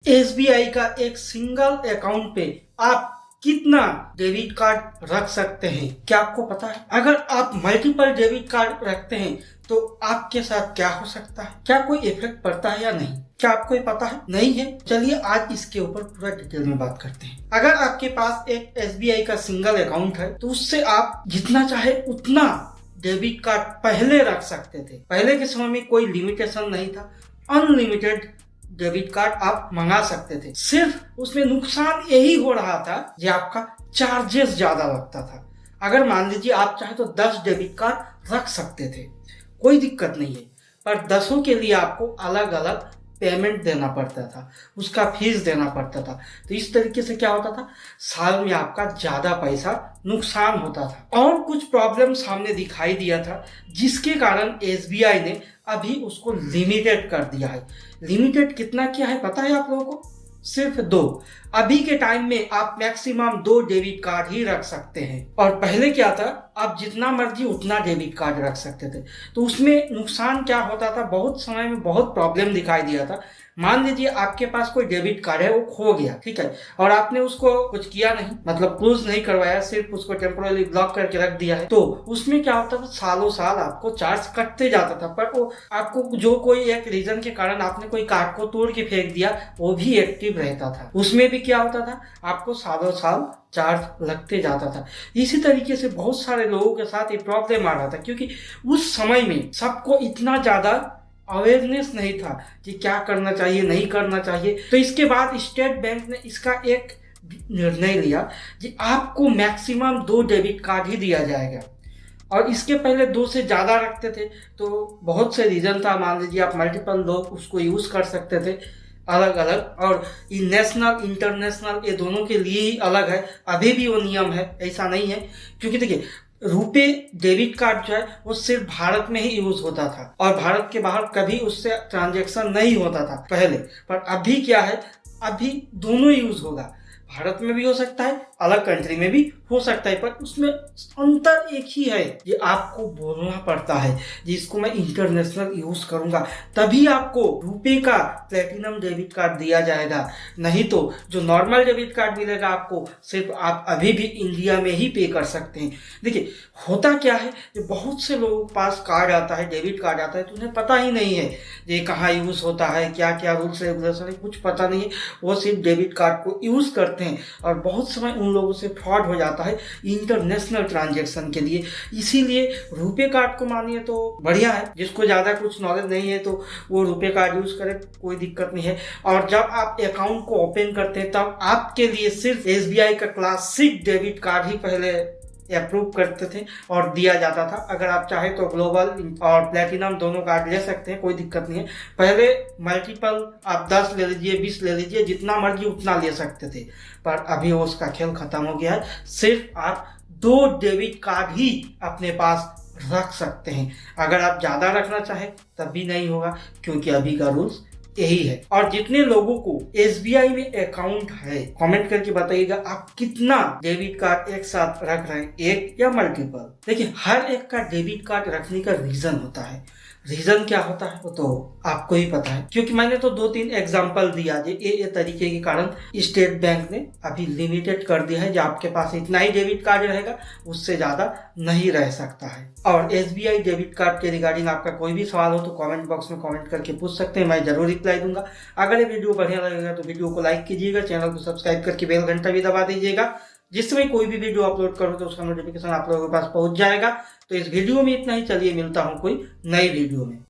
SBI का एक single account पे आप कितना डेबिट कार्ड रख सकते हैं, क्या आपको पता है? अगर आप मल्टीपल डेबिट कार्ड रखते हैं तो आपके साथ क्या हो सकता है? क्या कोई इफेक्ट पड़ता है या नहीं? क्या आपको ये पता है? नहीं है? चलिए आज इसके ऊपर पूरा डिटेल में बात करते हैं। अगर आपके पास एक एसबीआई का सिंगल अकाउंट है तो उससे आप जितना चाहे उतना डेबिट कार्ड पहले रख सकते थे। पहले के समय में कोई लिमिटेशन नहीं था, अनलिमिटेड डेबिट कार्ड आप मंगा सकते थे। सिर्फ उसमें नुकसान यही हो रहा था कि आपका चार्जेस ज्यादा लगता था। अगर मान लीजिए आप चाहे तो 10 डेबिट कार्ड रख सकते थे, कोई दिक्कत नहीं है, पर 10 के लिए आपको अलग अलग पेमेंट देना पड़ता था, उसका फीस देना पड़ता था। तो इस तरीके से क्या होता था, साल में आपका ज्यादा पैसा नुकसान होता था। और कुछ प्रॉब्लम सामने दिखाई दिया था जिसके कारण एसबीआई ने अभी उसको लिमिटेड कर दिया है। लिमिटेड कितना किया है पता है आप लोगों को? सिर्फ 2। अभी के टाइम में आप मैक्सिमम 2 डेबिट कार्ड ही रख सकते हैं। और पहले क्या था, आप जितना मर्जी उतना डेबिट कार्ड रख सकते थे। तो उसमें नुकसान क्या होता था, बहुत समय में बहुत प्रॉब्लम दिखाई दिया था। मान लीजिए आपके पास कोई डेबिट कार्ड है, वो खो गया, ठीक है, और आपने उसको कुछ किया नहीं, मतलब क्लोज नहीं करवाया, सिर्फ उसको टेम्पोररी ब्लॉक करके रख दिया है, तो उसमें क्या होता था, सालों साल आपको चार्ज कटते जाता था। पर वो आपको जो कोई एक रीजन के कारण आपने कोई कार्ड को तोड़ के फेंक दिया, वो भी एक्टिव रहता था। उसमें भी क्या होता था, आपको सालों साल चार्ज लगते जाता था। इसी तरीके से बहुत सारे लोगों के साथ ये प्रॉब्लम आ रहा था, क्योंकि उस समय में सबको इतना ज्यादा अवेयरनेस नहीं था कि क्या करना चाहिए, नहीं करना चाहिए। तो इसके बाद स्टेट बैंक ने इसका एक निर्णय लिया कि आपको मैक्सिमम 2 डेबिट कार्ड ही दिया जाएगा। और इसके पहले 2 से ज़्यादा रखते थे तो बहुत से रीज़न था। मान लीजिए आप मल्टीपल लोग उसको यूज़ कर सकते थे अलग अलग, और ये नेशनल इंटरनेशनल ये दोनों के लिए ही अलग है। अभी भी वो नियम है, ऐसा नहीं है। क्योंकि देखिए, रुपे डेबिट कार्ड जो है वो सिर्फ भारत में ही यूज होता था और भारत के बाहर कभी उससे ट्रांजैक्शन नहीं होता था पहले। पर अभी क्या है, अभी दोनों यूज होगा, भारत में भी हो सकता है, अलग कंट्री में भी हो सकता है, पर उसमें अंतर एक ही है, ये आपको बोलना पड़ता है जिसको मैं इंटरनेशनल यूज करूंगा तभी आपको रुपए का प्लेटिनम डेबिट कार्ड दिया जाएगा। नहीं तो जो नॉर्मल डेबिट कार्ड मिलेगा आपको, सिर्फ आप अभी भी इंडिया में ही पे कर सकते हैं। देखिए होता क्या है, जो बहुत से लोगों के पास कार्ड आता है, डेबिट कार्ड आता है, तो उन्हें पता ही नहीं है ये कहाँ यूज होता है, क्या क्या रूल्स रेगुलेशन है, कुछ पता नहीं है। वो सिर्फ डेबिट कार्ड को यूज करते हैं और बहुत समय उन लोगों से फ्रॉड हो जाता है इंटरनेशनल ट्रांजैक्शन के लिए। इसीलिए रुपे कार्ड को मानिए तो बढ़िया है, जिसको ज्यादा कुछ नॉलेज नहीं है तो वो रुपे कार्ड यूज करे, कोई दिक्कत नहीं है। और जब आप अकाउंट को ओपन करते हैं तब आपके लिए सिर्फ एसबीआई का क्लासिक डेबिट कार्ड ही पहले अप्रूव करते थे और दिया जाता था। अगर आप चाहे तो ग्लोबल और प्लेटिनम दोनों कार्ड ले सकते हैं, कोई दिक्कत नहीं है। पहले मल्टीपल आप 10 ले लीजिए, 20 ले लीजिए, जितना मर्जी उतना ले सकते थे, पर अभी वो उसका खेल खत्म हो गया है। सिर्फ आप 2 डेबिट कार्ड ही अपने पास रख सकते हैं। अगर आप ज्यादा रखना चाहे तब भी नहीं होगा, क्योंकि अभी का रूल्स यही है। और जितने लोगों को एसबीआई में अकाउंट है, कमेंट करके बताइएगा आप कितना डेबिट कार्ड एक साथ रख रहे हैं, एक या मल्टीपल। देखिए हर एक का डेबिट कार्ड रखने का रीजन होता है। रीजन क्या होता है वो तो आपको ही पता है, क्योंकि मैंने तो 2-3 एग्जांपल दिया। ये तरीके के कारण स्टेट बैंक ने अभी लिमिटेड कर दिया है, जो आपके पास इतना ही डेबिट कार्ड रहेगा, उससे ज्यादा नहीं रह सकता है। और एसबीआई डेबिट कार्ड के रिगार्डिंग आपका कोई भी सवाल हो तो कमेंट बॉक्स में कमेंट करके पूछ सकते हैं, मैं जरूर रिप्लाई दूंगा। अगर ये वीडियो बढ़िया लगेगा तो वीडियो को लाइक कीजिएगा, चैनल को सब्सक्राइब करके बेल घंटा भी दबा दीजिएगा, जिससे मैं कोई भी वीडियो अपलोड करूँ तो उसका नोटिफिकेशन आप लोगों के पास पहुंच जाएगा। तो इस वीडियो में इतना ही, चलिए मिलता हूँ कोई नई वीडियो में।